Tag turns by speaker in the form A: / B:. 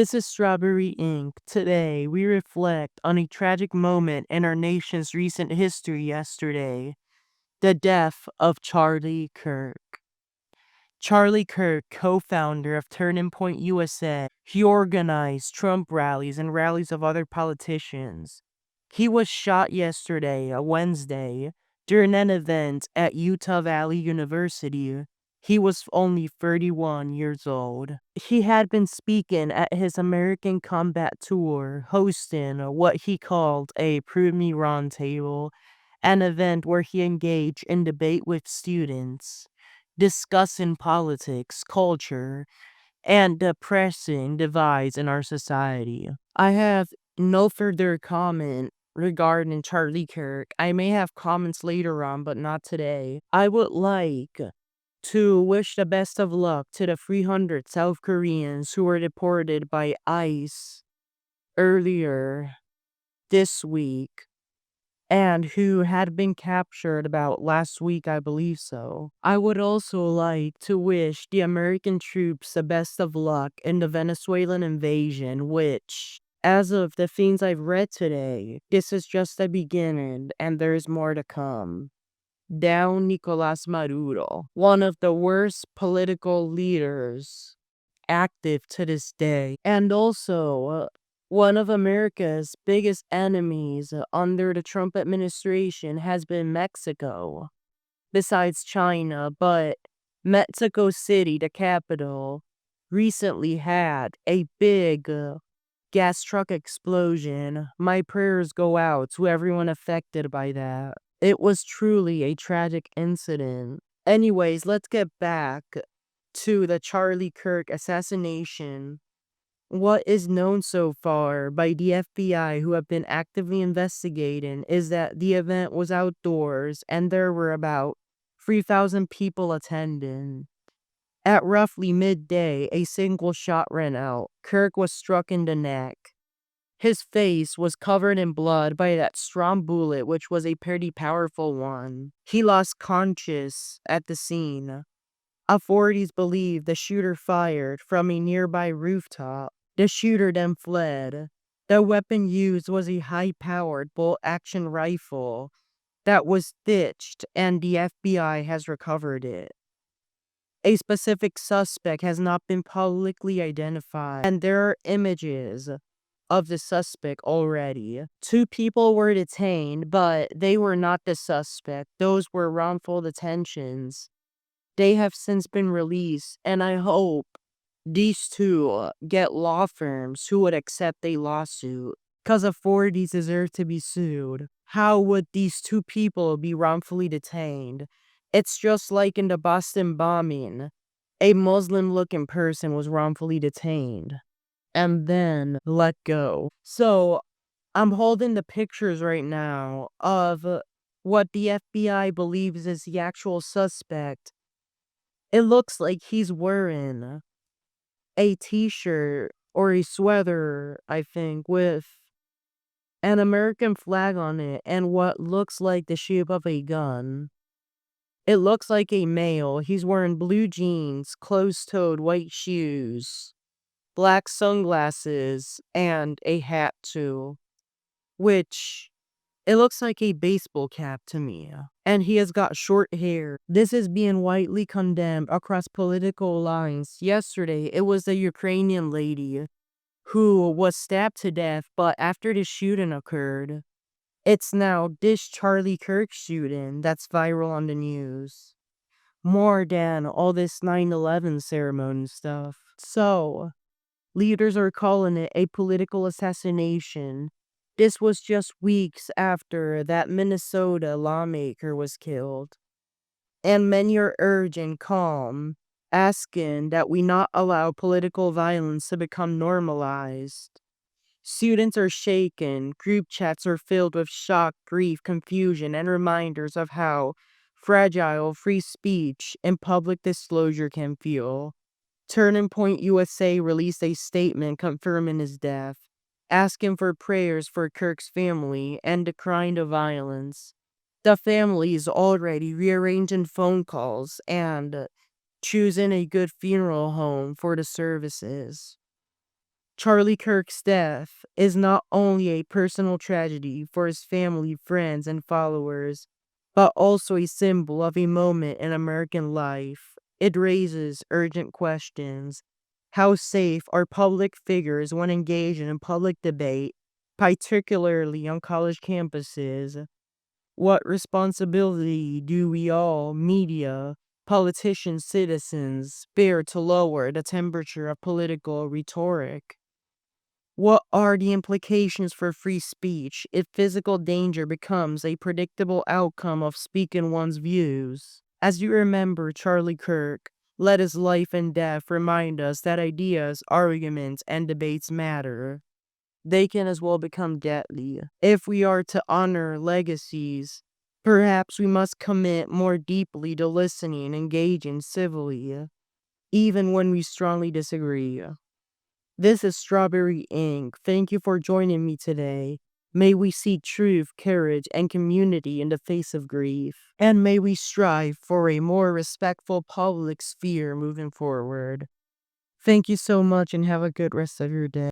A: This is Strawberry Ink. Today, we reflect on a tragic moment in our nation's recent history yesterday, the death of Charlie Kirk. Charlie Kirk, co-founder of Turning Point USA, he organized Trump rallies and rallies of other politicians. He was shot yesterday, a Wednesday, during an event at Utah Valley University. He was only 31 years old. He had been speaking at his American Combat Tour, hosting what he called a Prove Me Roundtable, an event where he engaged in debate with students, discussing politics, culture, and the pressing divides in our society. I have no further comment regarding Charlie Kirk. I may have comments later on, but not today. I would like to wish the best of luck to the 300 South Koreans who were deported by ICE earlier this week and who had been captured about last week, I believe so. I would also like to wish the American troops the best of luck in the Venezuelan invasion, which, as of the things I've read today, this is just the beginning and there's more to come. Down Nicolas Maduro, one of the worst political leaders active to this day, and also one of America's biggest enemies under the Trump administration has been Mexico, besides China, but Mexico City, the capital, recently had a big gas truck explosion. My prayers go out to everyone affected by that. It was truly a tragic incident. Anyways, let's get back to the Charlie Kirk assassination. What is known so far by the FBI, who have been actively investigating, is that the event was outdoors and there were about 3,000 people attending. At roughly midday, a single shot rang out. Kirk was struck in the neck. His face was covered in blood by that strong bullet, which was a pretty powerful one. He lost conscious at the scene. Authorities believe the shooter fired from a nearby rooftop. The shooter then fled. The weapon used was a high-powered bolt-action rifle that was stitched, and the FBI has recovered it. A specific suspect has not been publicly identified, and there are images of the suspect already. 2 people were detained, but they were not the suspect. Those were wrongful detentions. They have since been released, and I hope these 2 get law firms who would accept a lawsuit, because authorities deserve to be sued. How would these 2 people be wrongfully detained? It's just like in the Boston bombing. A Muslim-looking person was wrongfully detained and then let go. So, I'm holding the pictures right now of what the FBI believes is the actual suspect. It looks like he's wearing a t-shirt or a sweater, I think, with an American flag on it and what looks like the shape of a gun. It looks like a male. He's wearing blue jeans, closed-toed white shoes, black sunglasses, and a hat too, which it looks like a baseball cap to me. And he has got short hair. This is being widely condemned across political lines. Yesterday, it was the Ukrainian lady who was stabbed to death, but after the shooting occurred, it's now this Charlie Kirk shooting that's viral on the news. More than all this 9/11 ceremony stuff. So, leaders are calling it a political assassination. This was just weeks after that Minnesota lawmaker was killed. And many are urging calm, asking that we not allow political violence to become normalized. Students are shaken, group chats are filled with shock, grief, confusion, and reminders of how fragile free speech and public disclosure can feel. Turning Point USA released a statement confirming his death, asking for prayers for Kirk's family and decrying the violence. The family is already rearranging phone calls and choosing a good funeral home for the services. Charlie Kirk's death is not only a personal tragedy for his family, friends, and followers, but also a symbol of a moment in American life. It raises urgent questions. How safe are public figures when engaged in public debate, particularly on college campuses? What responsibility do we all, media, politicians, citizens, bear to lower the temperature of political rhetoric? What are the implications for free speech if physical danger becomes a predictable outcome of speaking one's views? As you remember Charlie Kirk, let his life and death remind us that ideas, arguments, and debates matter. They can as well become deadly. If we are to honor legacies, perhaps we must commit more deeply to listening and engaging civilly, even when we strongly disagree. This is Strawberry Ink. Thank you for joining me today. May we seek truth, courage, and community in the face of grief. And may we strive for a more respectful public sphere moving forward. Thank you so much and have a good rest of your day.